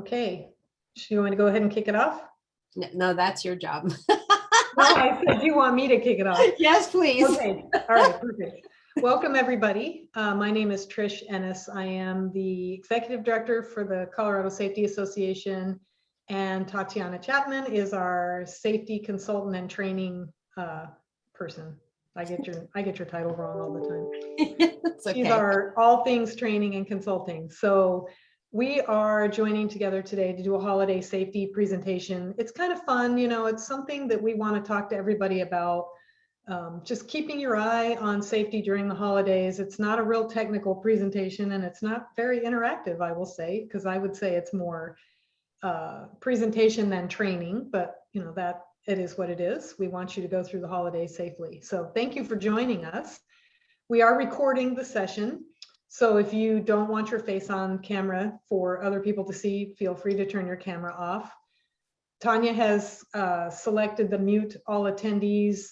Okay, do you want to go ahead and kick it off? No, that's your job. No, I said you want me to kick it off. Yes, please. Okay, all right, perfect. Welcome, everybody. My name is Trish Ennis. I am the Executive Director for the Colorado Safety Association, and Tatiana Chapman is our Safety Consultant and Training person. I get your title wrong all the time. It's okay. These are all things training and consulting. So we are joining together today to do a holiday safety presentation. It's kind of fun, you know, it's something that we want to talk to everybody about. Just keeping your eye on safety during the holidays. It's not a real technical presentation and it's not very interactive, I will say, because I would say it's more presentation than training, but you know, that it is what it is. We want you to go through the holidays safely. So thank you for joining us. We are recording the session. So if you don't want your face on camera for other people to see, feel free to turn your camera off. Tanya has selected the mute all attendees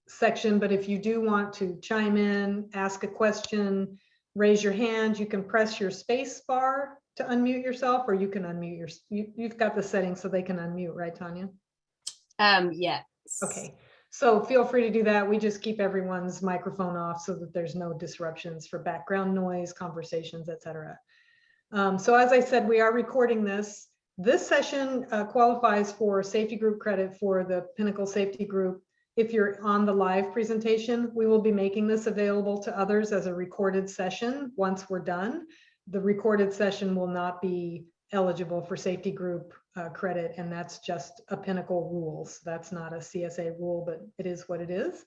section, but if you do want to chime in, ask a question, raise your hand, you can press your space bar to unmute yourself, or you can unmute you've got the settings so they can unmute, right, Tanya? Yes. Okay. So feel free to do that. We just keep everyone's microphone off so that there's no disruptions for background noise, conversations, etc. So as I said, we are recording this. This session qualifies for safety group credit for the Pinnacle Safety Group. If you're on the live presentation, we will be making this available to others as a recorded session once we're done. The recorded session will not be eligible for safety group credit, and that's just a Pinnacle rules. That's not a CSA rule, but it is what it is.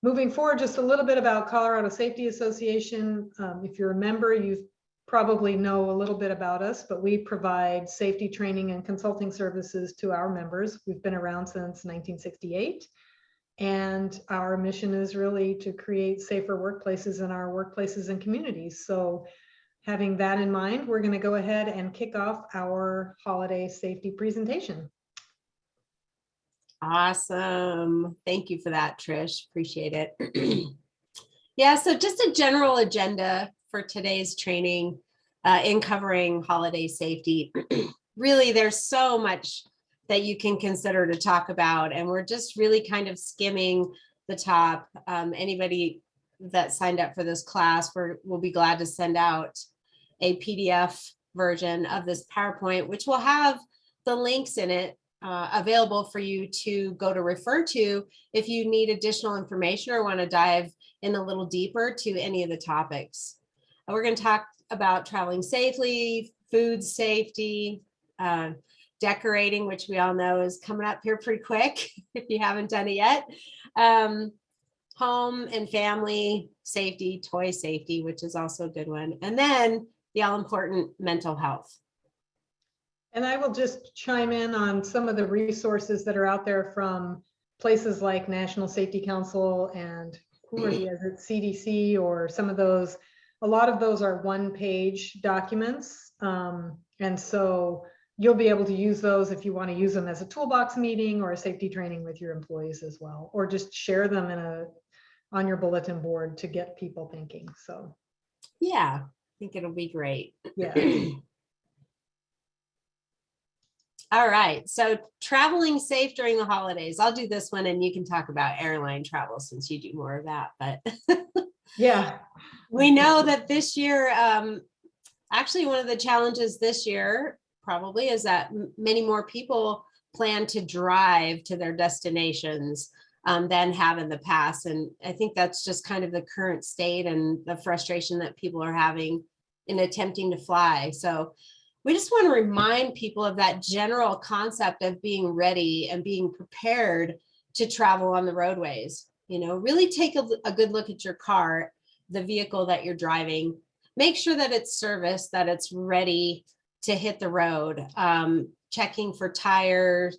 Moving forward, just a little bit about Colorado Safety Association. If you're a member, you probably know a little bit about us, but we provide safety training and consulting services to our members. We've been around since 1968. And our mission is really to create safer workplaces in our workplaces and communities. So having that in mind, we're going to go ahead and kick off our holiday safety presentation. Awesome. Thank you for that, Trish. Appreciate it. Yeah, so just a general agenda for today's training in covering holiday safety. Really, there's so much that you can consider to talk about, and we're just really kind of skimming the top. Anybody that signed up for this class, we'll be glad to send out a PDF version of this PowerPoint, which will have the links in it available for you to go to refer to if you need additional information or want to dive in a little deeper to any of the topics. We're going to talk about traveling safely, food safety, decorating, which we all know is coming up here pretty quick if you haven't done it yet. Home and family safety, toy safety, which is also a good one. And then the all-important mental health. And I will just chime in on some of the resources that are out there from places like National Safety Council and who are the, is it CDC or some of those. A lot of those are one-page documents. And so you'll be able to use those if you want to use them as a toolbox meeting or a safety training with your employees as well, or just share them on your bulletin board to get people thinking. So yeah, I think it'll be great. Yeah. All right, so traveling safe during the holidays. I'll do this one and you can talk about airline travel since you do more of that, but yeah, we know that this year, actually one of the challenges this year probably is that many more people plan to drive to their destinations than have in the past. And I think that's just kind of the current state and the frustration that people are having in attempting to fly. So we just want to remind people of that general concept of being ready and being prepared to travel on the roadways. You know, really take a good look at your car, the vehicle that you're driving. Make sure that it's serviced, that it's ready to hit the road. Checking for tires,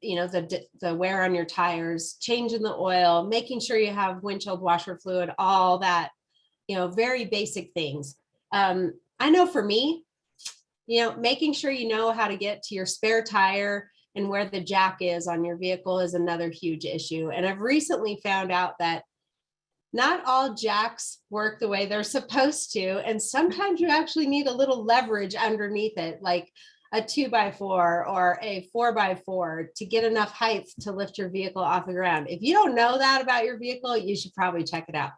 you know, the wear on your tires, changing the oil, making sure you have windshield washer fluid, all that, you know, very basic things. I know for me, you know, making sure you know how to get to your spare tire and where the jack is on your vehicle is another huge issue. And I've recently found out that not all jacks work the way they're supposed to. And sometimes you actually need a little leverage underneath it, like a 2x4 or a 4x4 to get enough height to lift your vehicle off the ground. If you don't know that about your vehicle, you should probably check it out.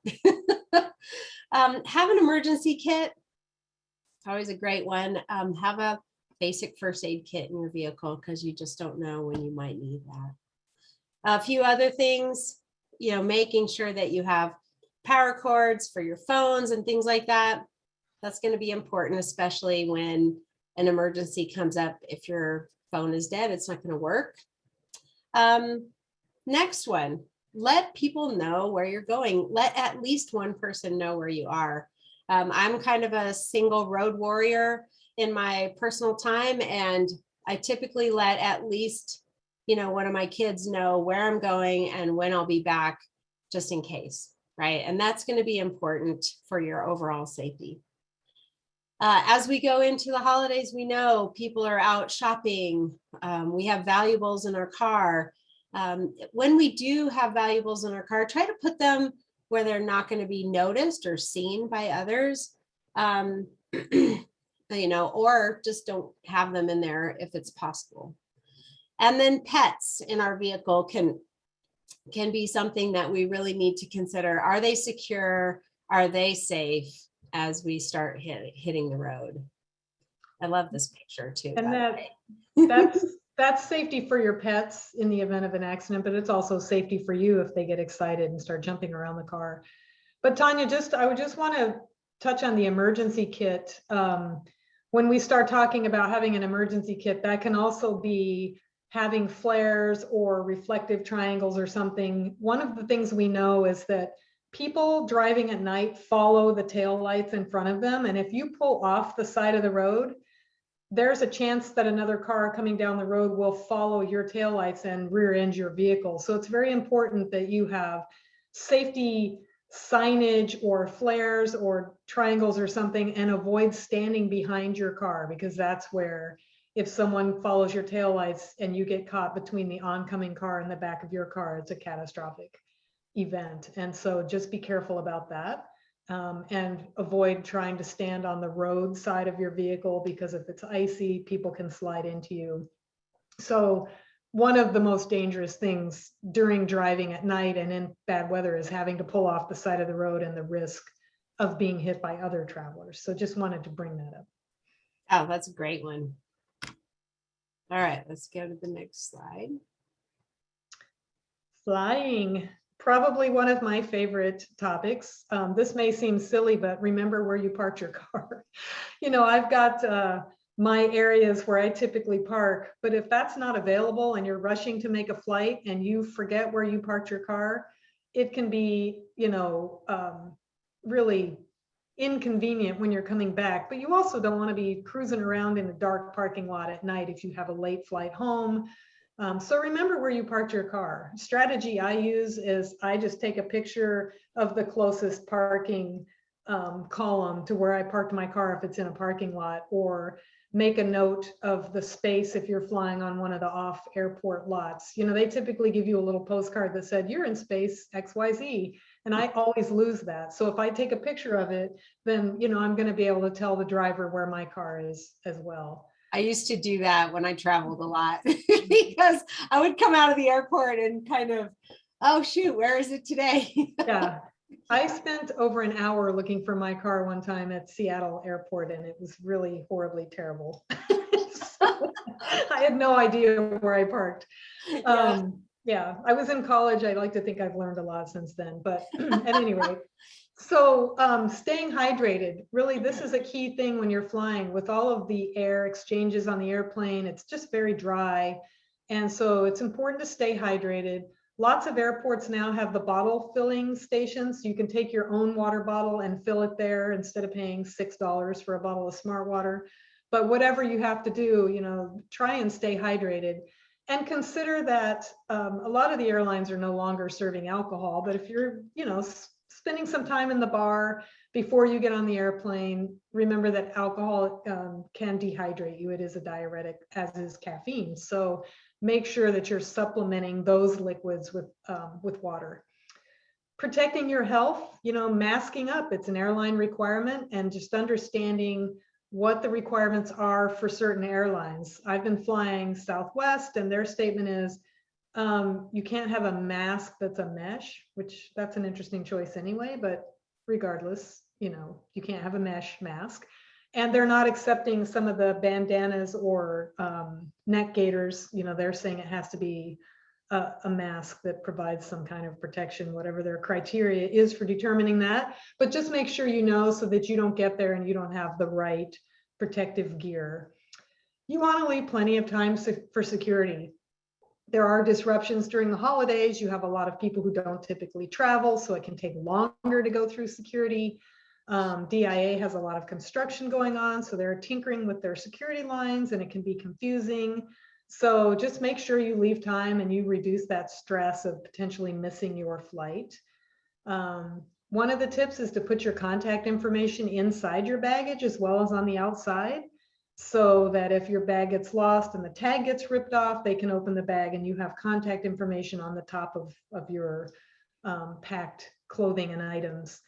Have an emergency kit. It's always a great one. Have a basic first aid kit in your vehicle because you just don't know when you might need that. A few other things, making sure that you have power cords for your phones and things like that. That's going to be important, especially when an emergency comes up. If your phone is dead, it's not going to work. Next one, let people know where you're going. Let at least one person know where you are. I'm kind of a single road warrior in my personal time, and I typically let at least, one of my kids know where I'm going and when I'll be back, just in case, right? And that's going to be important for your overall safety. As we go into the holidays, we know people are out shopping. We have valuables in our car. When we do have valuables in our car, try to put them where they're not going to be noticed or seen by others, or just don't have them in there if it's possible. And then pets in our vehicle can be something that we really need to consider. Are they secure? Are they safe as we start hitting the road? I love this picture too. And that's safety for your pets in the event of an accident, but it's also safety for you if they get excited and start jumping around the car. But Tanya, I would just want to touch on the emergency kit. When we start talking about having an emergency kit, that can also be having flares or reflective triangles or something. One of the things we know is that people driving at night follow the tail lights in front of them. And if you pull off the side of the road, there's a chance that another car coming down the road will follow your taillights and rear end your vehicle. So it's very important that you have safety signage or flares or triangles or something, and avoid standing behind your car, because that's where, if someone follows your taillights and you get caught between the oncoming car and the back of your car, it's a catastrophic event. And so just be careful about that. And avoid trying to stand on the road side of your vehicle, because if it's icy, people can slide into you. So one of the most dangerous things during driving at night and in bad weather is having to pull off the side of the road and the risk of being hit by other travelers. So just wanted to bring that up. Oh, that's a great one. All right, let's go to the next slide. Flying. Probably one of my favorite topics. This may seem silly, but remember where you parked your car. I've got my areas where I typically park, but if that's not available and you're rushing to make a flight and you forget where you parked your car, it can be, really inconvenient when you're coming back. But you also don't want to be cruising around in a dark parking lot at night if you have a late flight home. So remember where you parked your car. Strategy I use is I just take a picture of the closest parking column to where I parked my car if it's in a parking lot, or make a note of the space if you're flying on one of the off airport lots. They typically give you a little postcard that said you're in space XYZ, and I always lose that. So if I take a picture of it, then I'm going to be able to tell the driver where my car is as well. I used to do that when I traveled a lot because I would come out of the airport and kind of, oh shoot, where is it today? Yeah, I spent over an hour looking for my car one time at Seattle airport, and it was really horribly terrible. So, I had no idea where I parked. Yeah, I was in college. I like to think I've learned a lot since then, but at any rate. So staying hydrated, really, this is a key thing when you're flying. With all of the air exchanges on the airplane, it's just very dry. And so it's important to stay hydrated. Lots of airports now have the bottle filling stations. You can take your own water bottle and fill it there instead of paying $6 for a bottle of Smart Water. But whatever you have to do, try and stay hydrated. And consider that a lot of the airlines are no longer serving alcohol, but if you're, spending some time in the bar before you get on the airplane, remember that alcohol can dehydrate you. It is a diuretic, as is caffeine. So make sure that you're supplementing those liquids with water. protecting your health, masking up, it's an airline requirement, and just understanding what the requirements are for certain airlines. I've been flying Southwest, and their statement is, you can't have a mask that's a mesh, which that's an interesting choice anyway, but regardless, you can't have a mesh mask. And they're not accepting some of the bandanas or neck gaiters. They're saying it has to be a mask that provides some kind of protection, whatever their criteria is for determining that. But just make sure so that you don't get there and you don't have the right protective gear. You want to leave plenty of time for security. There are disruptions during the holidays. You have a lot of people who don't typically travel, so it can take longer to go through security. DIA has a lot of construction going on, so they're tinkering with their security lines, and it can be confusing. So just make sure you leave time and you reduce that stress of potentially missing your flight. One of the tips is to put your contact information inside your baggage as well as on the outside, so that if your bag gets lost and the tag gets ripped off, they can open the bag and you have contact information on the top of your packed clothing and items.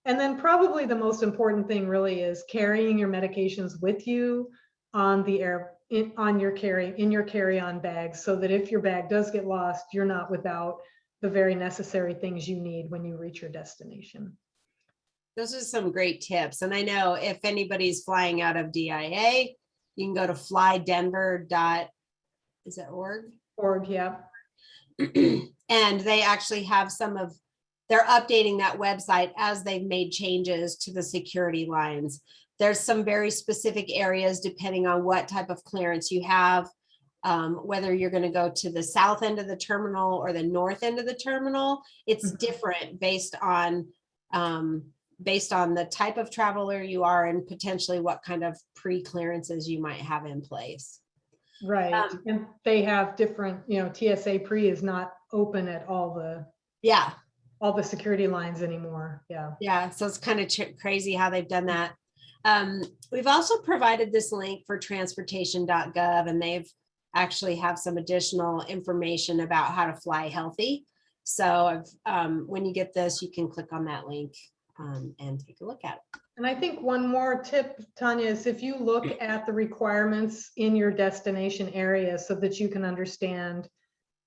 And then probably the most important thing really is carrying your medications with you on the in your carry-on bag, so that if your bag does get lost, you're not without the very necessary things you need when you reach your destination. Those are some great tips. And I know if anybody's flying out of DIA, you can go to flydenver.org. Is it org? Org, yeah. And they actually have they're updating that website as they've made changes to the security lines. There's some very specific areas depending on what type of clearance you have, whether you're going to go to the south end of the terminal or the north end of the terminal. It's different based on the type of traveler you are and potentially what kind of pre-clearances you might have in place. Right. And they have different, TSA pre is not open at all the security lines anymore. Yeah. So it's kind of crazy how they've done that. We've also provided this link for transportation.gov, and they've actually have some additional information about how to fly healthy. So when you get this, you can click on that link and take a look at it. And I think one more tip, Tanya, is if you look at the requirements in your destination area so that you can understand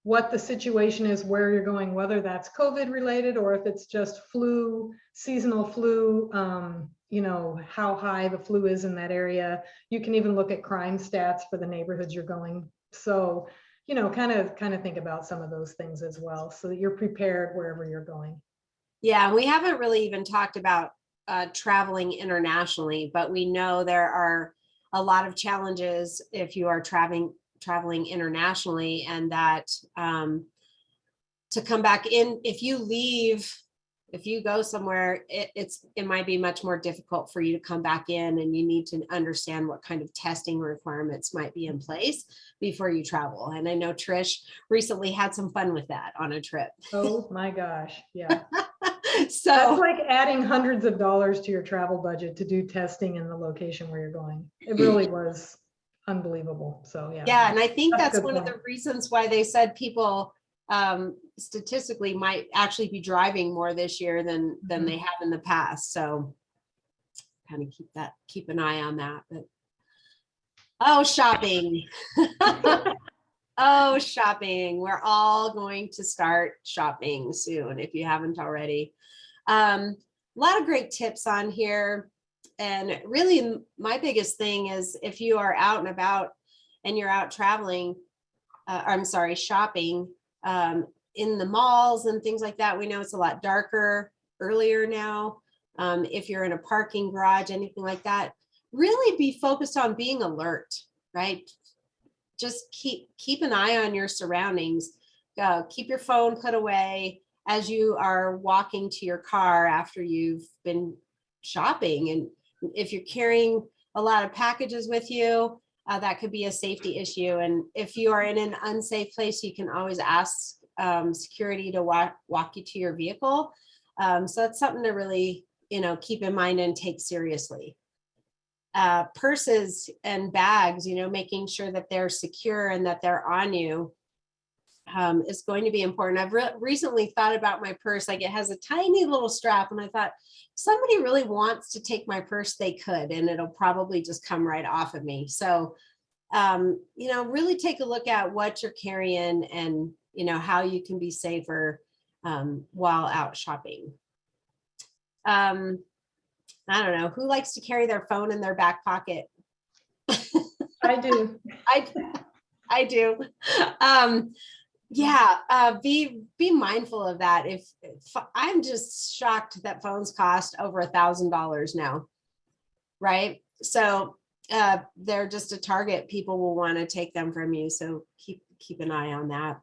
what the situation is, where you're going, whether that's COVID related or if it's just flu, seasonal flu, how high the flu is in that area. You can even look at crime stats for the neighborhoods you're going. So, kind of think about some of those things as well, so that you're prepared wherever you're going. Yeah, we haven't really even talked about traveling internationally, but we know there are a lot of challenges if you are traveling internationally, and that to come back in, if you go somewhere, it might be much more difficult for you to come back in, and you need to understand what kind of testing requirements might be in place before you travel. And I know Trish recently had some fun with that on a trip. Oh my gosh. Yeah. So that's like adding hundreds of dollars to your travel budget to do testing in the location where you're going. It really was unbelievable. So yeah, and I think that's one of the reasons why they said people statistically might actually be driving more this year than they have in the past. So kind of keep an eye on that. But shopping. Shopping. We're all going to start shopping soon if you haven't already. A lot of great tips on here. And really my biggest thing is if you are out and about and you're out traveling, shopping in the malls and things like that. We know it's a lot darker earlier now. If you're in a parking garage, anything like that, really be focused on being alert, right? Just keep an eye on your surroundings. Keep your phone put away as you are walking to your car after you've been shopping. And if you're carrying a lot of packages with you, that could be a safety issue. And if you are in an unsafe place, you can always ask security to walk you to your vehicle. So that's something to really, keep in mind and take seriously. Purses and bags, making sure that they're secure and that they're on you. is going to be important. I've recently thought about my purse. Like, it has a tiny little strap, and I thought, somebody really wants to take my purse, they could, and it'll probably just come right off of me. So, really take a look at what you're carrying, and, how you can be safer while out shopping. I don't know, who likes to carry their phone in their back pocket? I do. I do. Be mindful of that. If I'm just shocked that phones cost over $1,000 now, right? So they're just a target. People will want to take them from you. So keep an eye on that.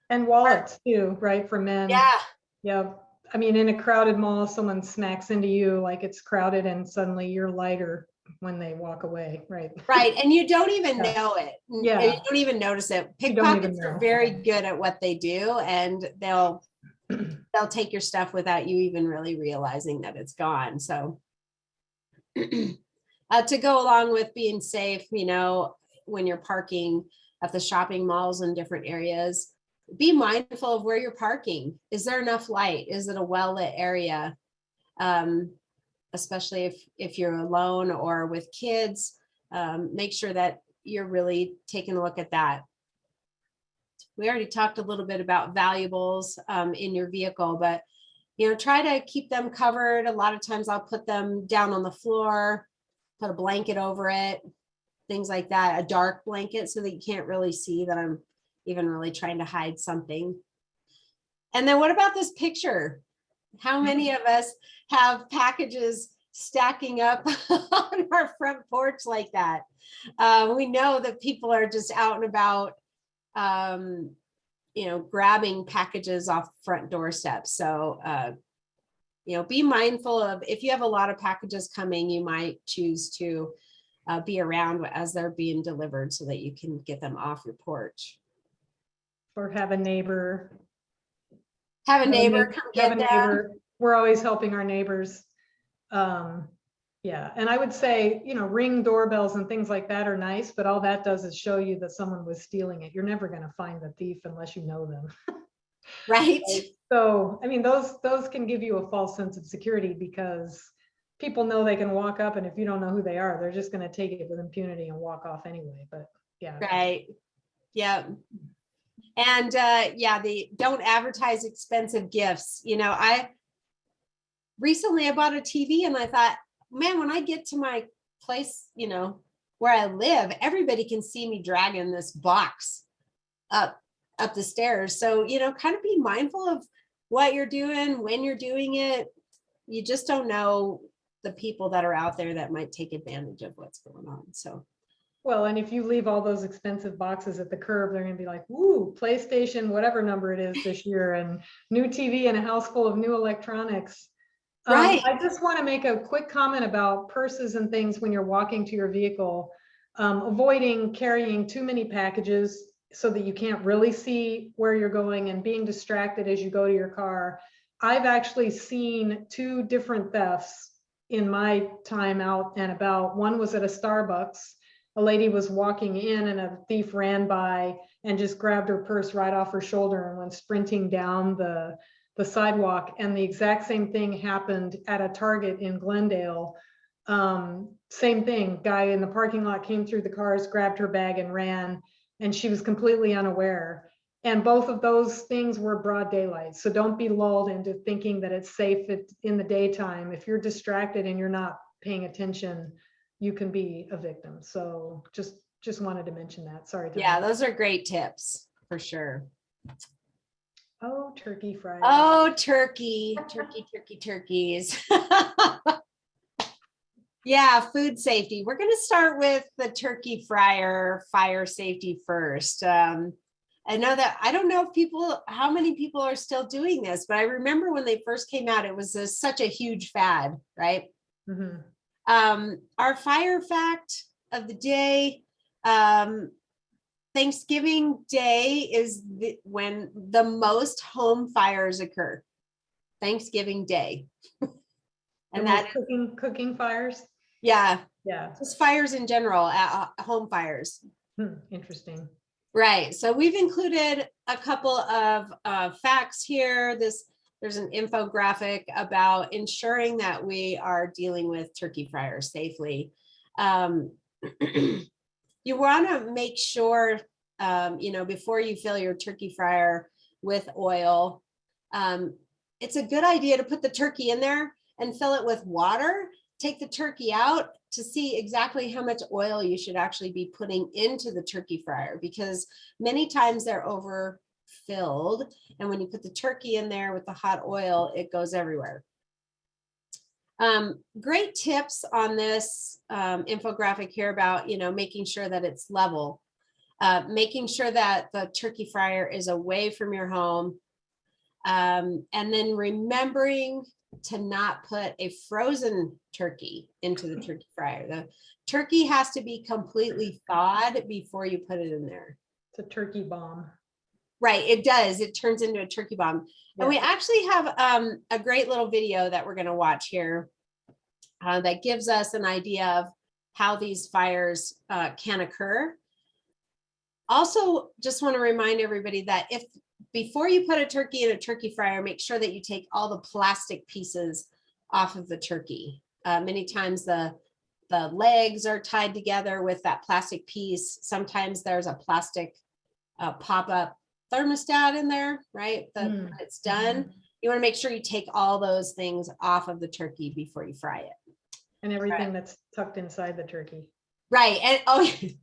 And wallets too, right? For men. Yeah. Yeah. I mean, in a crowded mall, someone smacks into you like it's crowded, and suddenly you're lighter when they walk away, right? Right. And you don't even Yeah. know it. Yeah. And you don't even notice it. You don't even Pickpockets are know. very good at what they do, and they'll take your stuff without you even really realizing that it's gone. So to go along with being safe, when you're parking at the shopping malls in different areas, be mindful of where you're parking. Is there enough light? Is it a well-lit area? Especially if you're alone or with kids, make sure that you're really taking a look at that. We already talked a little bit about valuables in your vehicle, but try to keep them covered. A lot of times I'll put them down on the floor, put a blanket over it, things like that, a dark blanket, so that you can't really see that I'm even really trying to hide something. And then what about this picture? How many of us have packages stacking up on our front porch like that? We know that people are just out and about, grabbing packages off front doorsteps. So, be mindful of, if you have a lot of packages coming, you might choose to be around as they're being delivered so that you can get them off your porch. Or have a neighbor. Have a neighbor come get them. We're always helping our neighbors. Yeah, and I would say, ring doorbells and things like that are nice, but all that does is show you that someone was stealing it. You're never going to find the thief unless you know them. Right. So, I mean, those can give you a false sense of security, because people know they can walk up, and if you don't know who they are, they're just going to take it with impunity and walk off anyway. But yeah. Right. Yeah. And don't advertise expensive gifts. I bought a TV, and I thought, man, when I get to my place, where I live, everybody can see me dragging this box up the stairs. So, kind of be mindful of what you're doing, when you're doing it. You just don't know the people that are out there that might take advantage of what's going on. So, well, and if you leave all those expensive boxes at the curb, they're going to be like, "Ooh, PlayStation, whatever number it is this year, and new TV and a house full of new electronics." Right. I just want to make a quick comment about purses and things when you're walking to your vehicle. Avoiding carrying too many packages so that you can't really see where you're going, and being distracted as you go to your car. I've actually seen 2 different thefts in my time out and about. One was at a Starbucks. A lady was walking in, and a thief ran by and just grabbed her purse right off her shoulder and went sprinting down the sidewalk. And the exact same thing happened at a Target in Glendale. Same thing, guy in the parking lot came through the cars, grabbed her bag and ran, and she was completely unaware. And both of those things were broad daylight. So don't be lulled into thinking that it's safe in the daytime. If you're distracted and you're not paying attention, you can be a victim. So just wanted to mention that. Sorry. Yeah, those are great tips for sure. Oh, turkey fries. Oh, turkeys. Yeah, food safety. We're going to start with the turkey fryer fire safety first. I don't know if how many people are still doing this, but I remember when they first came out, it was such a huge fad, right? Mm-hmm. Our fire fact of the day, Thanksgiving Day is when the most home fires occur. Thanksgiving Day. And that cooking fires. Yeah. Yeah. Just fires in general, home fires. Interesting. Right. So we've included a couple of facts here. There's an infographic about ensuring that we are dealing with turkey fryers safely. You want to make sure, before you fill your turkey fryer with oil, it's a good idea to put the turkey in there and fill it with water. Take the turkey out to see exactly how much oil you should actually be putting into the turkey fryer, because many times they're overfilled. And when you put the turkey in there with the hot oil, it goes everywhere. Great tips on this infographic here about, making sure that it's level, making sure that the turkey fryer is away from your home. And then remembering to not put a frozen turkey into the turkey fryer. The turkey has to be completely thawed before you put it in there. It's a turkey bomb. Right, it does. It turns into a turkey bomb. Yeah. And we actually have a great little video that we're going to watch here that gives us an idea of how these fires can occur. Also, just want to remind everybody that before you put a turkey in a turkey fryer, make sure that you take all the plastic pieces off of the turkey. Many times the legs are tied together with that plastic piece. Sometimes there's a plastic pop-up thermostat in there, right? When it's done, you want to make sure you take all those things off of the turkey before you fry it. And everything that's tucked inside the turkey. Right. And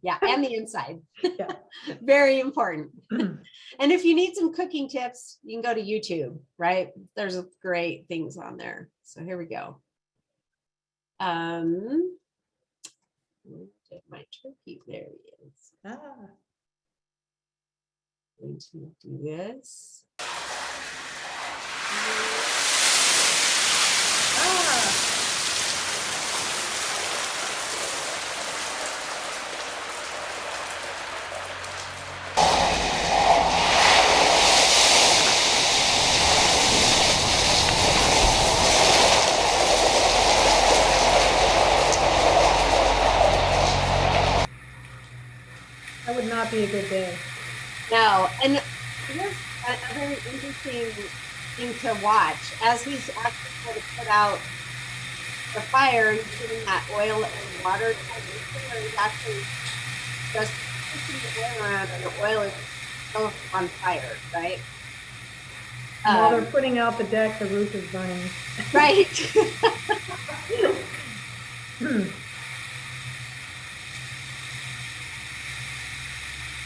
yeah, and the inside. Yeah. Very important. And if you need some cooking tips, you can go to YouTube, right? There's great things on there. So here we go. Get my turkey. There he is. Going to do this. That would not be a good day. No, and here's a very interesting thing to watch. As he's actually trying to put out the fire and putting that oil and water, he's actually just pushing the oil around, and the oil is still on fire, right? While they're putting out the deck, the roof is burning. Right.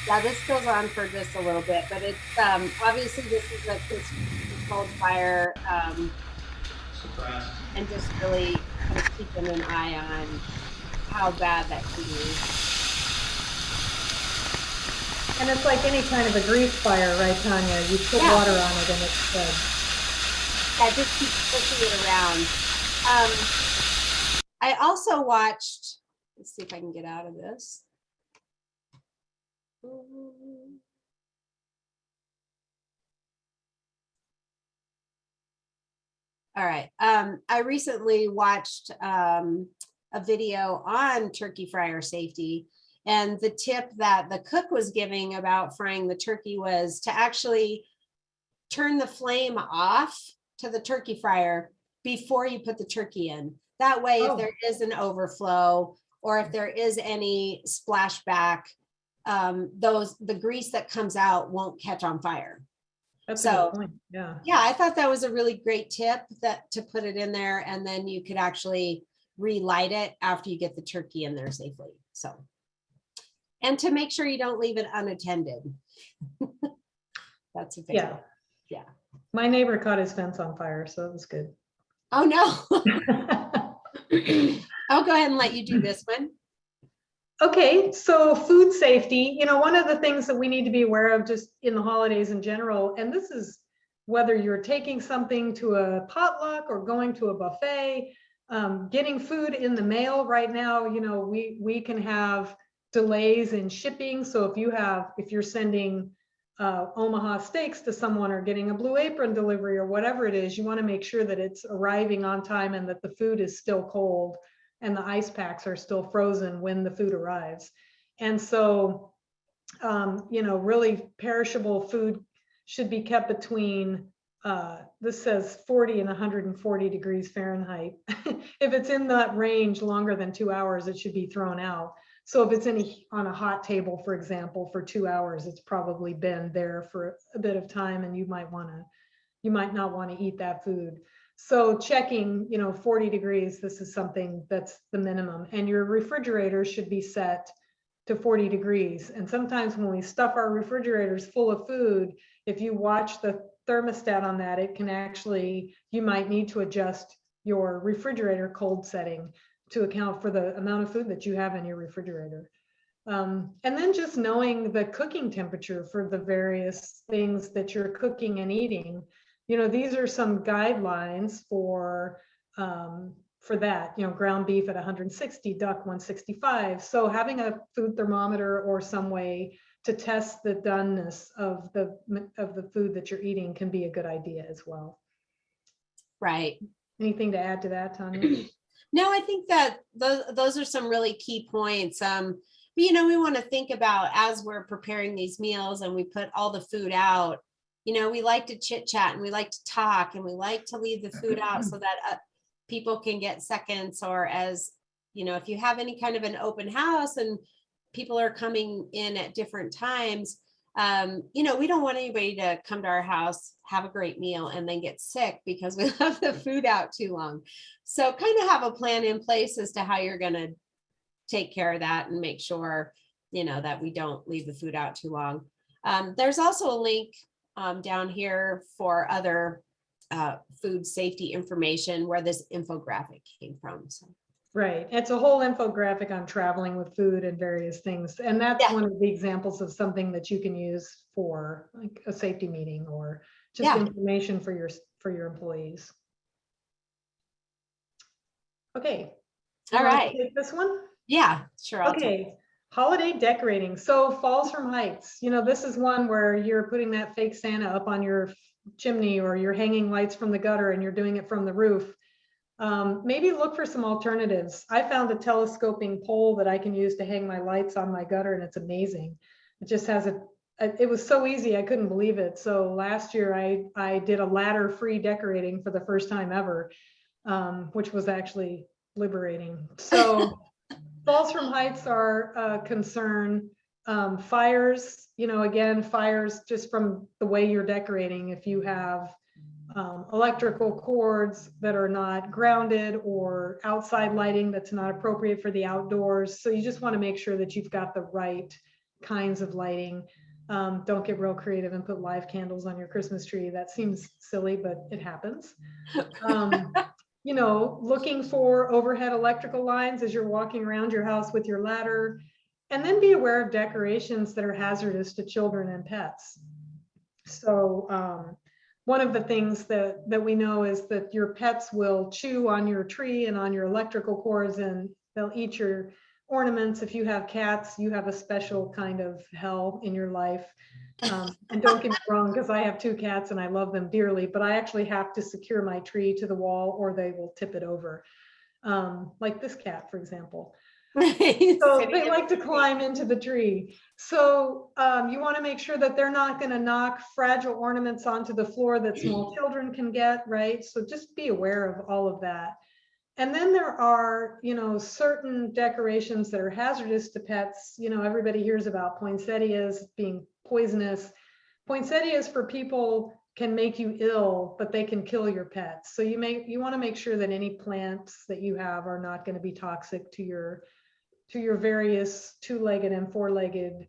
Yeah, this goes on for just a little bit, but it's obviously this is a controlled fire, and just really keeping an eye on how bad that can be. And it's like any kind of a grease fire, right, Tanya? You put water on it and it's dead. Yeah, just keep pushing it around. I also watched, let's see if I can get out of this. All right. I recently watched a video on turkey fryer safety, and the tip that the cook was giving about frying the turkey was to actually turn the flame off to the turkey fryer before you put the turkey in. That way, if there is an overflow or if there is any splashback, the grease that comes out won't catch on fire. That's a good point. Yeah. Yeah, I thought that was a really great tip, that to put it in there, and then you could actually relight it after you get the turkey in there safely. So, and to make sure you don't leave it unattended. That's a big one. Yeah. My neighbor caught his fence on fire, so it was good. Oh no. I'll go ahead and let you do this one. Okay, so food safety, one of the things that we need to be aware of just in the holidays in general, and this is whether you're taking something to a potluck or going to a buffet, getting food in the mail right now, we can have delays in shipping. So if you're sending Omaha steaks to someone or getting a Blue Apron delivery or whatever it is, you want to make sure that it's arriving on time and that the food is still cold and the ice packs are still frozen when the food arrives. And so You know, really perishable food should be kept between, this says 40 and 140 degrees Fahrenheit. If it's in that range longer than 2 hours, it should be thrown out. So if it's on a hot table, for example, for 2 hours, it's probably been there for a bit of time, and you might not want to eat that food. So checking, you know, 40 degrees, this is something that's the minimum. And your refrigerator should be set to 40 degrees. And sometimes when we stuff our refrigerators full of food, if you watch the thermostat on that, it can actually, you might need to adjust your refrigerator cold setting to account for the amount of food that you have in your refrigerator. And then just knowing the cooking temperature for the various things that you're cooking and eating. You know, these are some guidelines for that, you know, ground beef at 160, duck 165. So having a food thermometer or some way to test the doneness of the food that you're eating can be a good idea as well. Right. Anything to add to that, Tanya? No, I think that those are some really key points. But, you know, we want to think about as we're preparing these meals and we put all the food out, you know, we like to chit chat and we like to talk and we like to leave the food out so that people can get seconds, or as, you know, if you have any kind of an open house and people are coming in at different times, you know, we don't want anybody to come to our house, have a great meal, and then get sick because we left the food out too long. So kind of have a plan in place as to how you're going to take care of that and make sure, you know, that we don't leave the food out too long. There's also a link down here for other food safety information where this infographic came from. So. Right. It's a whole infographic on traveling with food and various things. And that's one of the examples of something that you can use for like a safety meeting or just information for your employees. Okay. All right. Take this one? Yeah, sure. Okay. Holiday decorating. So Falls from Heights, you know, this is one where you're putting that fake Santa up on your chimney, or you're hanging lights from the gutter and you're doing it from the roof. Maybe look for some alternatives. I found a telescoping pole that I can use to hang my lights on my gutter, and it's amazing. It just has it was so easy, I couldn't believe it. So last year I did a ladder-free decorating for the first time ever, which was actually liberating. So Falls from Heights are a concern. Fires, you know, again, fires just from the way you're decorating. If you have electrical cords that are not grounded, or outside lighting that's not appropriate for the outdoors. So you just want to make sure that you've got the right kinds of lighting. Don't get real creative and put live candles on your Christmas tree. That seems silly, but it happens. You know, looking for overhead electrical lines as you're walking around your house with your ladder, and then be aware of decorations that are hazardous to children and pets. So one of the things that we know is that your pets will chew on your tree and on your electrical cords, and they'll eat your ornaments. If you have cats, you have a special kind of hell in your life. And don't get me wrong, because I have 2 cats and I love them dearly, but I actually have to secure my tree to the wall or they will tip it over. Like this cat, for example. So they like to climb into the tree. So you want to make sure that they're not going to knock fragile ornaments onto the floor that small children can get, right? So just be aware of all of that. And then there are, you know, certain decorations that are hazardous to pets. You know, everybody hears about poinsettias being poisonous. Poinsettias for people can make you ill, but they can kill your pets. So you want to make sure that any plants that you have are not going to be toxic to your various 2-legged and 4-legged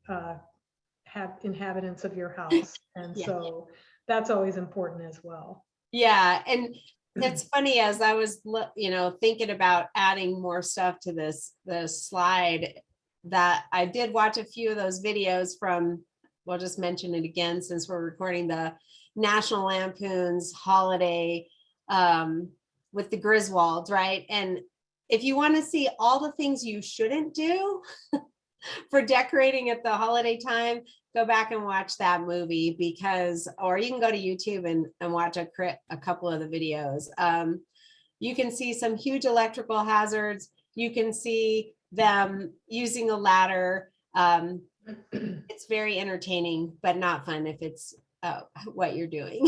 inhabitants of your house. And so that's always important as well. Yeah. And it's funny, as I was, you know, thinking about adding more stuff to this slide, that I did watch a few of those videos from, we'll just mention it again since we're recording, the National Lampoon's holiday with the Griswolds, right? And if you want to see all the things you shouldn't do for decorating at the holiday time, go back and watch that movie, because, or you can go to YouTube and watch a couple of the videos. You can see some huge electrical hazards. You can see them using a ladder. It's very entertaining, but not fun if it's what you're doing.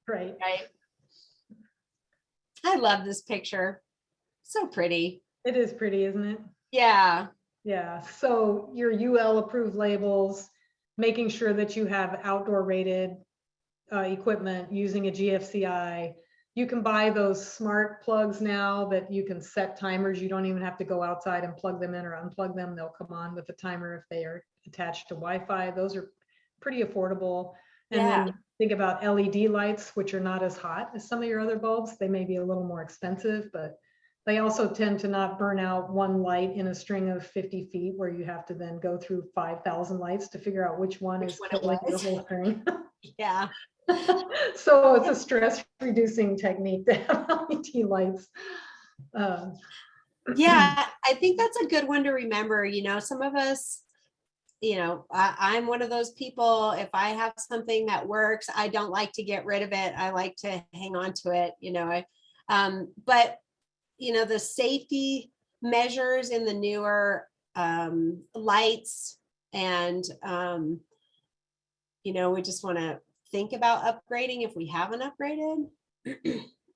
Right. Right. I love this picture. So pretty. It is pretty, isn't it? Yeah. Yeah. So your UL approved labels, making sure that you have outdoor rated equipment using a GFCI. You can buy those smart plugs now that you can set timers. You don't even have to go outside and plug them in or unplug them. They'll come on with a timer if they are attached to Wi-Fi. Those are pretty affordable. And Yeah. then think about LED lights, which are not as hot as some of your other bulbs. They may be a little more expensive, but they also tend to not burn out one light in a string of 50 feet where you have to then go through 5,000 lights to figure out which one is Which one it killing your was. whole string. Yeah. So it's a stress reducing technique to have LED lights. Yeah. I think that's a good one to remember. Some of us, I'm one of those people. If I have something that works, I don't like to get rid of it. I like to hang on to it, but the safety measures in the newer lights, and we just want to think about upgrading if we haven't upgraded.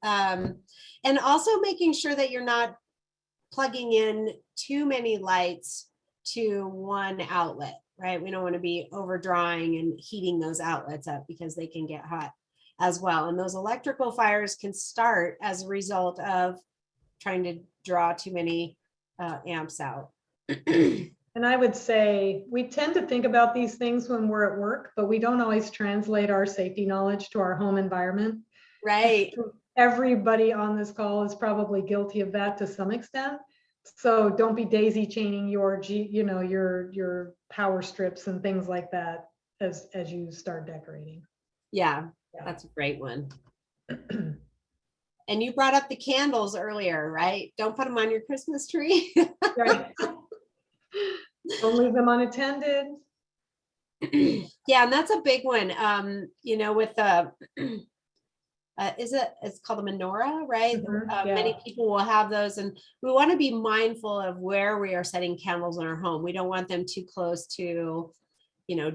And also making sure that you're not plugging in too many lights to one outlet, right? We don't want to be overdrawing and heating those outlets up because they can get hot as well. And those electrical fires can start as a result of trying to draw too many amps out. And I would say we tend to think about these things when we're at work, but we don't always translate our safety knowledge to our home environment. Right. Everybody on this call is probably guilty of that to some extent. So don't be daisy chaining your your power strips and things like that as you start decorating. Yeah, that's a great one. And you brought up the candles earlier, right? Don't put them on your Christmas tree. Right. Don't leave them unattended. Yeah, and that's a big one. With the it's called a menorah, right? Yeah. Many people will have those, and we want to be mindful of where we are setting candles in our home. We don't want them too close to,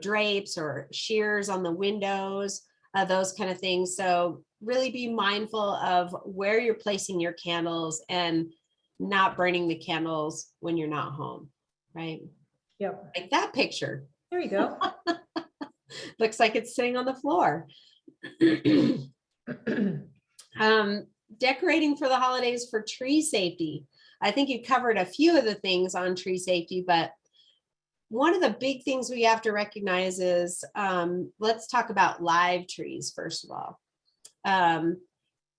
drapes or shears on the windows, those kind of things. So really be mindful of where you're placing your candles and not burning the candles when you're not home, right? Yep. Like that picture. There you go. Looks like it's sitting on the floor. Decorating for the holidays for tree safety. I think you covered a few of the things on tree safety, but one of the big things we have to recognize is, let's talk about live trees first of all.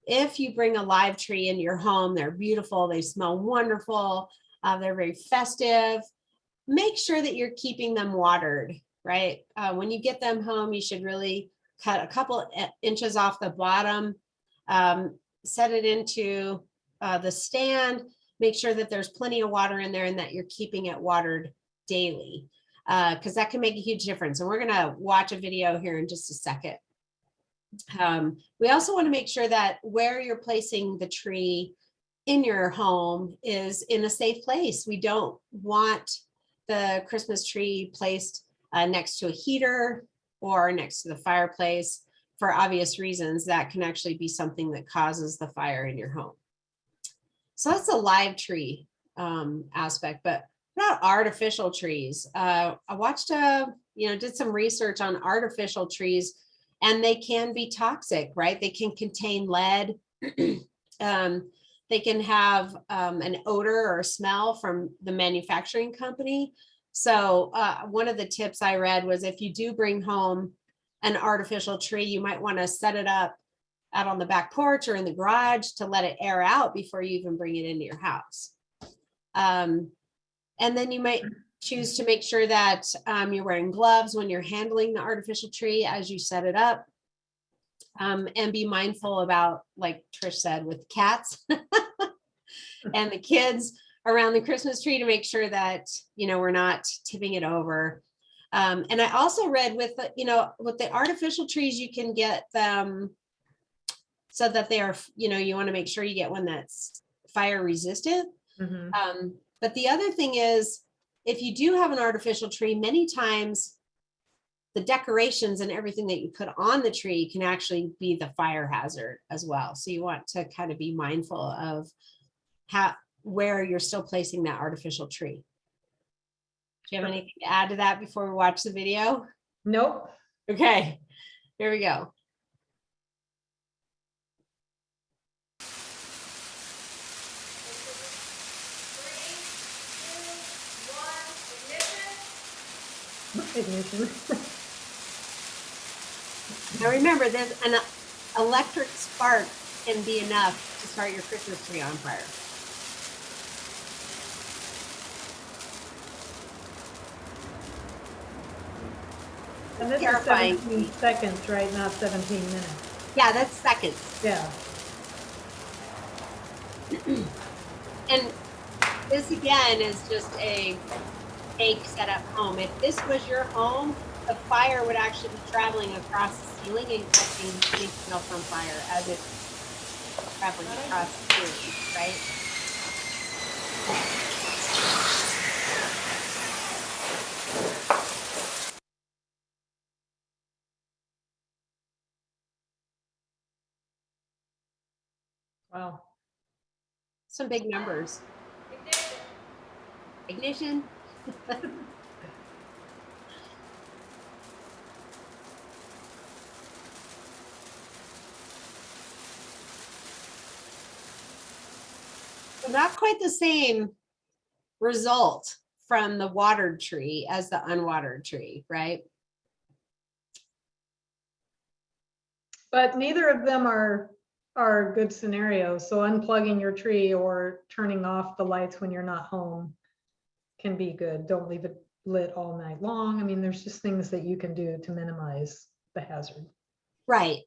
If you bring a live tree into your home, they're beautiful, they smell wonderful, they're very festive. Make sure that you're keeping them watered, right? When you get them home, you should really cut a couple inches off the bottom, set it into the stand, make sure that there's plenty of water in there and that you're keeping it watered daily, because that can make a huge difference. And we're going to watch a video here in just a second. We also want to make sure that where you're placing the tree in your home is in a safe place. We don't want the Christmas tree placed next to a heater or next to the fireplace for obvious reasons. That can actually be something that causes the fire in your home. So that's a live tree aspect, but not artificial trees. I watched did some research on artificial trees, and they can be toxic, right? They can contain lead. They can have an odor or a smell from the manufacturing company. So one of the tips I read was if you do bring home an artificial tree, you might want to set it up out on the back porch or in the garage to let it air out before you even bring it into your house. And then you might choose to make sure that you're wearing gloves when you're handling the artificial tree as you set it up. And be mindful about, like Trish said, with cats and the kids around the Christmas tree to make sure that, we're not tipping it over. And I also read with the artificial trees, you can get them so that they are, you want to make sure you get one that's fire resistant. Mm-hmm. But the other thing is if you do have an artificial tree, many times the decorations and everything that you put on the tree can actually be the fire hazard as well. So you want to kind of be mindful of where you're still placing that artificial tree. Do you have anything to add to that before we watch the video? Nope. Okay, here we go. Ignition. Now remember, there's an electric spark can be enough to start your Christmas tree on fire. And this Terrifying. is 17 seconds, right? Not 17 minutes. Yeah, that's seconds. Yeah. And this again is just a fake setup home. If this was your home, the fire would actually be traveling across the ceiling and catching anything else on fire as it's traveling across the ceiling, right? Wow. Some big numbers. Ignition. So not quite the same result from the watered tree as the unwatered tree, right? But neither of them are good scenarios. So unplugging your tree or turning off the lights when you're not home can be good. Don't leave it lit all night long. I mean, there's just things that you can do to minimize the hazard. Right.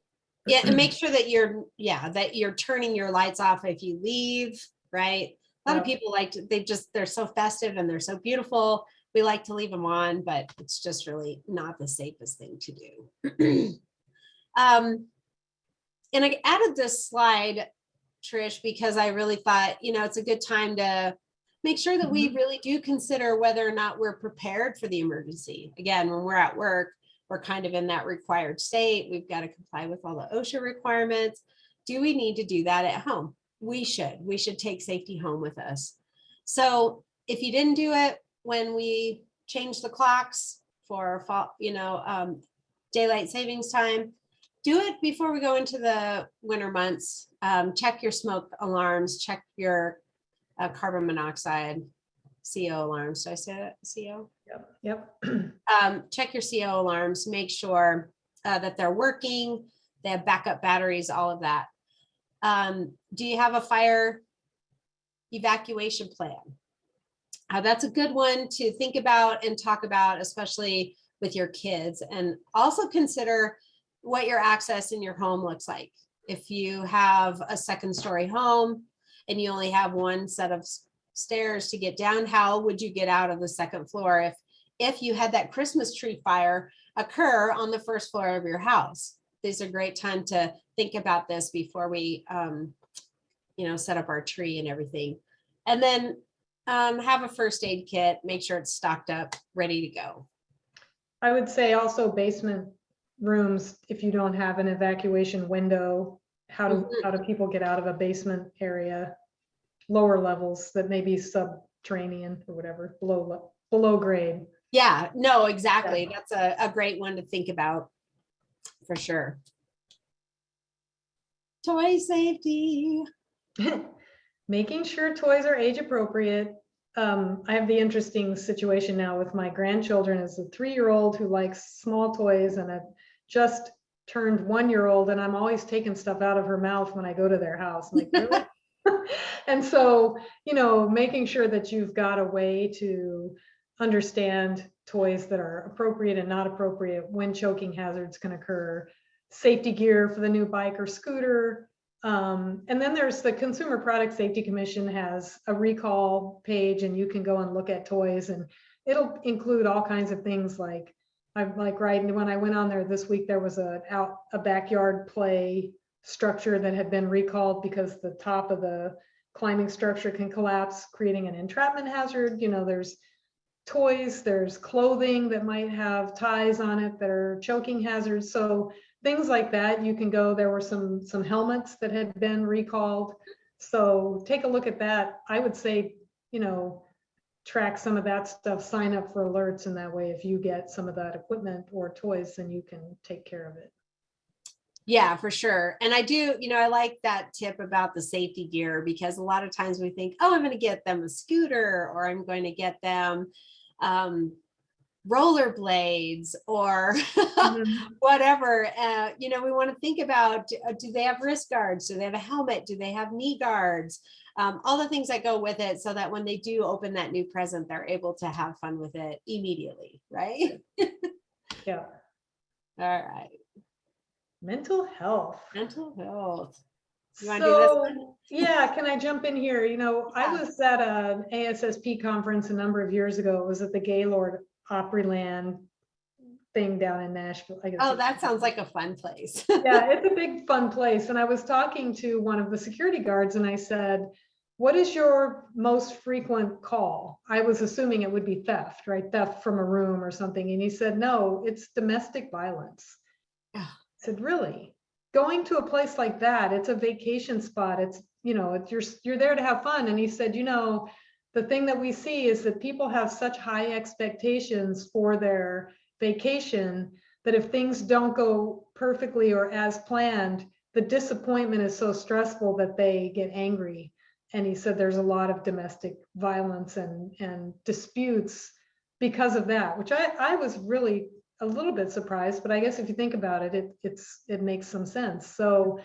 Yeah, and make sure that you're turning your lights off if you leave, right? A lot of people like to, they're so festive and they're so beautiful. We like to leave them on, but it's just really not the safest thing to do. And I added this slide, Trish, because I really thought, it's a good time to make sure that we really do consider whether or not we're prepared for the emergency. Again, when we're at work, we're kind of in that required state. We've got to comply with all the OSHA requirements. Do we need to do that at home? We should take safety home with us. So if you didn't do it when we changed the clocks for daylight savings time, do it before we go into the winter months. Check your smoke alarms, check your carbon monoxide CO alarms. Did I say that? CO? Yep. Check your CO alarms, make sure that they're working, they have backup batteries, all of that. Do you have a fire evacuation plan? That's a good one to think about and talk about, especially with your kids, and also consider what your access in your home looks like. If you have a second story home and you only have one set of stairs to get down, how would you get out of the second floor if you had that Christmas tree fire occur on the first floor of your house? These are great time to think about this before we set up our tree and everything. And then have a first aid kit, make sure it's stocked up, ready to go. I would say also basement rooms, if you don't have an evacuation window, how do people get out of a basement area? Lower levels that may be subterranean or whatever, below grade. Yeah, no, exactly. Yeah. That's a great one to think about for sure. Toy safety. Making sure toys are age appropriate. I have the interesting situation now with my grandchildren as a 3-year-old who likes small toys and a just turned 1-year-old, and I'm always taking stuff out of her mouth when I go to their house. I'm like, really? And so, making sure that you've got a way to understand toys that are appropriate and not appropriate, when choking hazards can occur, safety gear for the new bike or scooter. And then there's the Consumer Product Safety Commission has a recall page, and you can go and look at toys, and it'll include all kinds of things like when I went on there this week, there was a backyard play structure that had been recalled because the top of the climbing structure can collapse, creating an entrapment hazard. There's toys, there's clothing that might have ties on it that are choking hazards. So things like that, you can go. There were some helmets that had been recalled. So take a look at that. I would say, track some of that stuff, sign up for alerts, and that way if you get some of that equipment or toys, then you can take care of it. Yeah, for sure. And I do, I like that tip about the safety gear, because a lot of times we think, oh, I'm going to get them a scooter, or I'm going to get them rollerblades, or whatever. We want to think about, do they have wrist guards? Do they have a helmet? Do they have knee guards? All the things that go with it, so that when they do open that new present, they're able to have fun with it immediately, right? Yeah. All right. Mental health. Mental health. You want to do this one? Yeah, can I jump in here? I was at an ASSP conference a number of years ago. It was at the Gaylord Opryland thing down in Nashville, I guess. Oh, that sounds like a fun place. Yeah, it's a big fun place. And I was talking to one of the security guards and I said, what is your most frequent call? I was assuming it would be theft, right? Theft from a room or something. And he said, no, it's domestic violence. I said, really? Going to a place like that, it's a vacation spot. It's, you're there to have fun. And he said, the thing that we see is that people have such high expectations for their vacation that if things don't go perfectly or as planned, the disappointment is so stressful that they get angry. And he said there's a lot of domestic violence and disputes because of that, which I was really a little bit surprised, but I guess if you think about it, it makes some sense. So,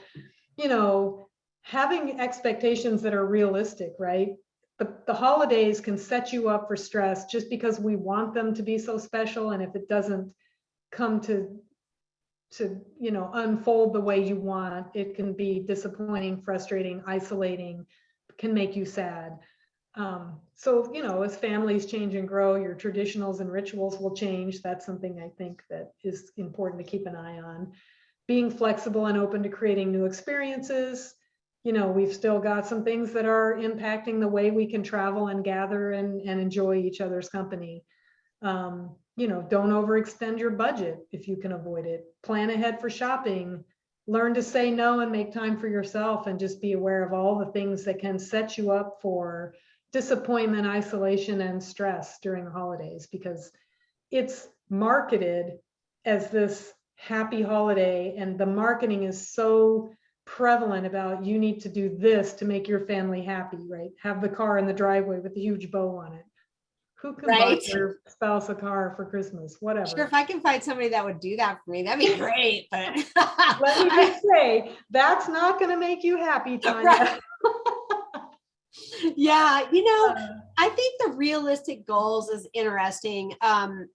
having expectations that are realistic, right? The holidays can set you up for stress just because we want them to be so special. And if it doesn't come to unfold the way you want, it can be disappointing, frustrating, isolating, can make you sad. So, as families change and grow, your traditionals and rituals will change. That's something I think that is important to keep an eye on. Being flexible and open to creating new experiences. We've still got some things that are impacting the way we can travel and gather and enjoy each other's company. Don't overextend your budget if you can avoid it. Plan ahead for shopping. Learn to say no and make time for yourself, and just be aware of all the things that can set you up for disappointment, isolation, and stress during the holidays, because it's marketed as this happy holiday, and the marketing is so prevalent about you need to do this to make your family happy, right? Have the car in the driveway with a huge bow on it. Who can buy your spouse a car for Christmas? Whatever. Sure, if I can find somebody that would do that for me, that'd be great. But let me just say, that's not going to make you happy, Tanya. Right. Yeah, I think the realistic goals is interesting. And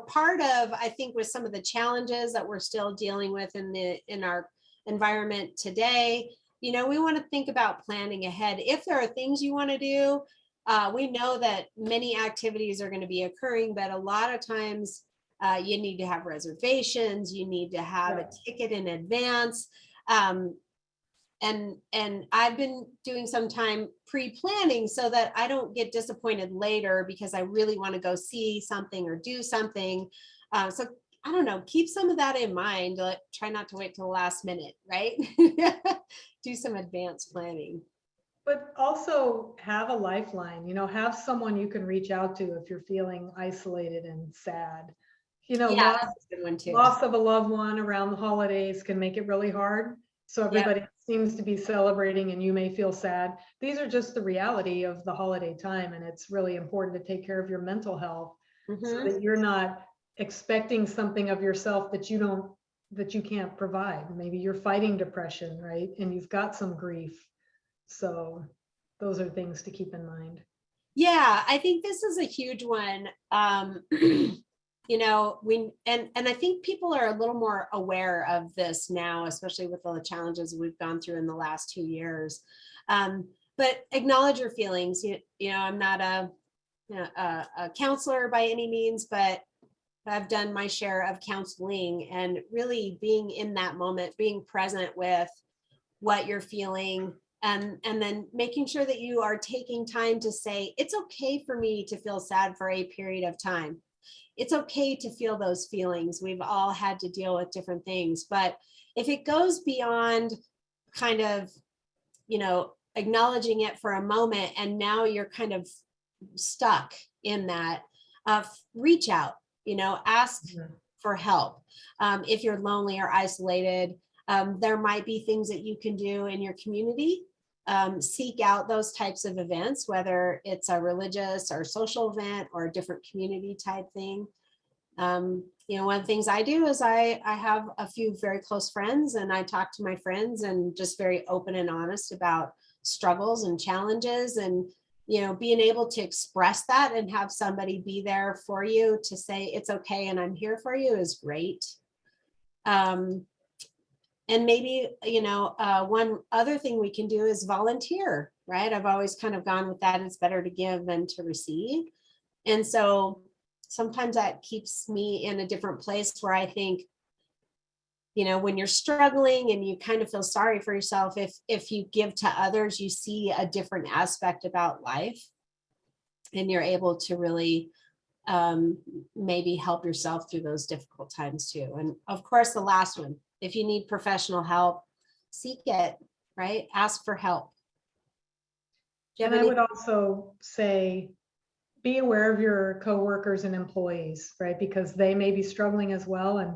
part of, I think, with some of the challenges that we're still dealing with in our environment today, we want to think about planning ahead. If there are things you want to do, we know that many activities are going to be occurring, but a lot of times you need to have reservations, you need to have a ticket in advance. And I've been doing some time pre-planning so that I don't get disappointed later because I really want to go see something or do something. So I don't know, keep some of that in mind. Try not to wait till the last minute, right? Do some advanced planning. But also have a lifeline, have someone you can reach out to if you're feeling isolated and sad. That's a good one too. Loss of a loved one around the holidays can make it really hard. So everybody seems to be celebrating and you may feel sad. These are just the reality of the holiday time. And it's really important to take care of your mental health so that you're not expecting something of yourself that you can't provide. Maybe you're fighting depression, right? And you've got some grief. So those are things to keep in mind. Yeah, I think this is a huge one. And I think people are a little more aware of this now, especially with all the challenges we've gone through in the last 2 years. But acknowledge your feelings. I'm not a counselor by any means, but I've done my share of counseling, and really being in that moment, being present with what you're feeling, And then making sure that you are taking time to say, it's okay for me to feel sad for a period of time. It's okay to feel those feelings. We've all had to deal with different things. But if it goes beyond kind of, acknowledging it for a moment, and now you're kind of stuck in that, reach out, ask for help. If you're lonely or isolated, there might be things that you can do in your community. Seek out those types of events, whether it's a religious or social event or a different community type thing. One of the things I do is I have a few very close friends, and I talk to my friends and just very open and honest about struggles and challenges, and being able to express that and have somebody be there for you to say it's okay and I'm here for you is great. And maybe, one other thing we can do is volunteer, right? I've always kind of gone with that. It's better to give than to receive. And so sometimes that keeps me in a different place where I think, when you're struggling and you kind of feel sorry for yourself, if you give to others, you see a different aspect about life, and you're able to really maybe help yourself through those difficult times too. And of course, the last one, if you need professional help, seek it, right? Ask for help. And I would also say, be aware of your coworkers and employees, right? Because they may be struggling as well. And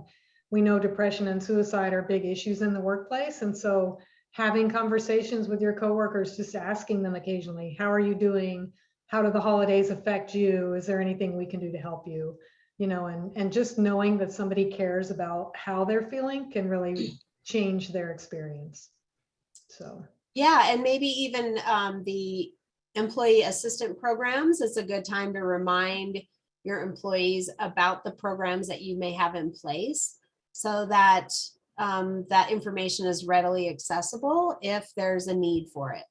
we know depression and suicide are big issues in the workplace. And so having conversations with your coworkers, just asking them occasionally, how are you doing? How do the holidays affect you? Is there anything we can do to help you? And just knowing that somebody cares about how they're feeling can really change their experience. So, yeah, and maybe even the employee assistant programs, it's a good time to remind your employees about the programs that you may have in place, so that that information is readily accessible if there's a need for it,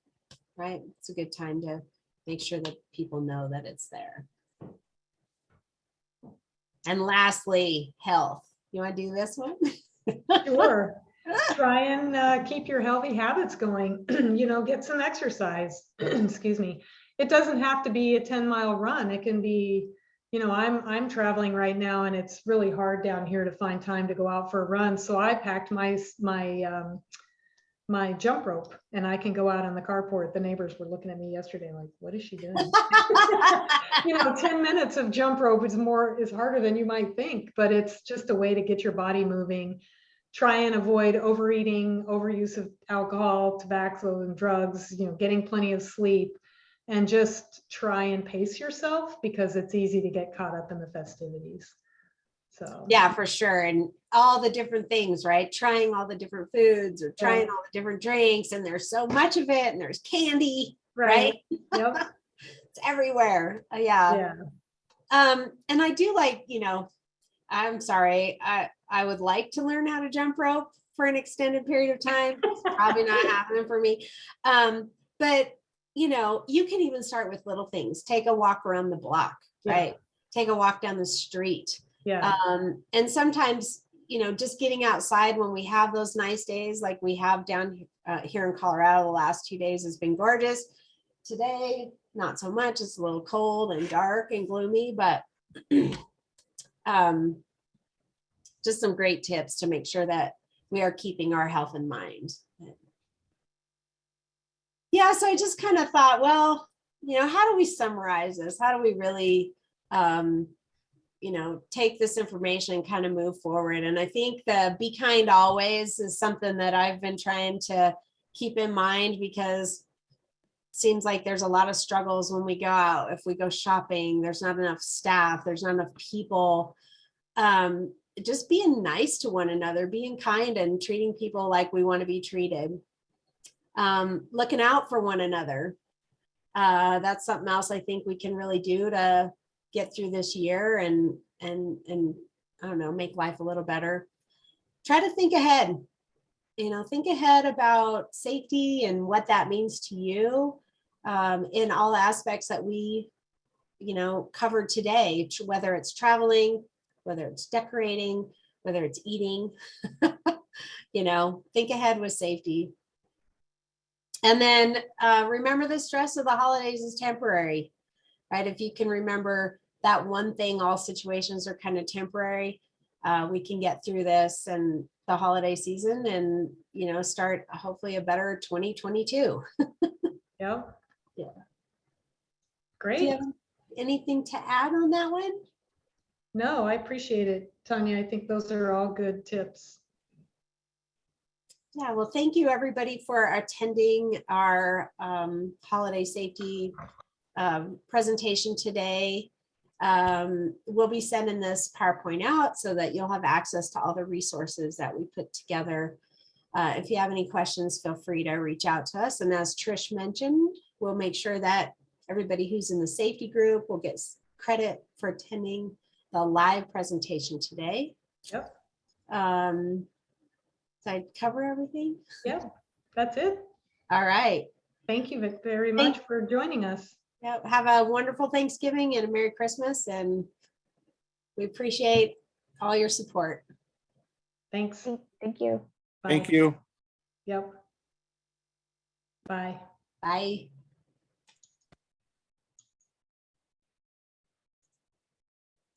right? It's a good time to make sure that people know that it's there. And lastly, health. You want to do this one? Sure. Try and keep your healthy habits going. Get some exercise. Excuse me. It doesn't have to be a 10-mile run. It can be, I'm traveling right now, and it's really hard down here to find time to go out for a run. So I packed my jump rope, and I can go out on the carport. The neighbors were looking at me yesterday like, what is she doing? 10 minutes of jump rope is harder than you might think, but it's just a way to get your body moving. Try and avoid overeating, overuse of alcohol, tobacco, and drugs, getting plenty of sleep, and just try and pace yourself, because it's easy to get caught up in the festivities. So yeah, for sure. And all the different things, right? Trying all the different foods or trying all the different drinks, and there's so much of it, and there's candy, right? Yep. It's everywhere. Yeah. And I do like, I'm sorry, I would like to learn how to jump rope for an extended period of time. It's probably not happening for me. But you can even start with little things. Take a walk around the block, right? Take a walk down the street. Yeah. And sometimes, just getting outside when we have those nice days, like we have down here in Colorado, the last 2 days has been gorgeous. Today, not so much. It's a little cold and dark and gloomy, but just some great tips to make sure that we are keeping our health in mind. Yeah, so I just kind of thought, well, how do we summarize this? How do we really take this information and kind of move forward? And I think the be kind always is something that I've been trying to keep in mind, because it seems like there's a lot of struggles when we go out. If we go shopping, there's not enough staff, there's not enough people. Just being nice to one another, being kind and treating people like we want to be treated. Looking out for one another. That's something else I think we can really do to get through this year and I don't know, make life a little better. Try to think ahead, think ahead about safety and what that means to you, in all aspects that we, covered today, whether it's traveling, whether it's decorating, whether it's eating, think ahead with safety. And then remember, the stress of the holidays is temporary, right? If you can remember that one thing, all situations are kind of temporary. We can get through this and the holiday season and, start hopefully a better 2022. Yeah. Yeah. Do you Great. have anything to add on that one? No, I appreciate it, Tanya. I think those are all good tips. Yeah, well, thank you everybody for attending our holiday safety presentation today. We'll be sending this PowerPoint out so that you'll have access to all the resources that we put together. If you have any questions, feel free to reach out to us. And as Trish mentioned, we'll make sure that everybody who's in the safety group will get credit for attending the live presentation today. Yep. Did I cover everything? Yep. That's it. All right. Thank you very much for joining us. Yep. Have a wonderful Thanksgiving and a Merry Christmas. And we appreciate all your support. Thanks. Thank you. Bye. Thank you. Yep. Bye. Bye.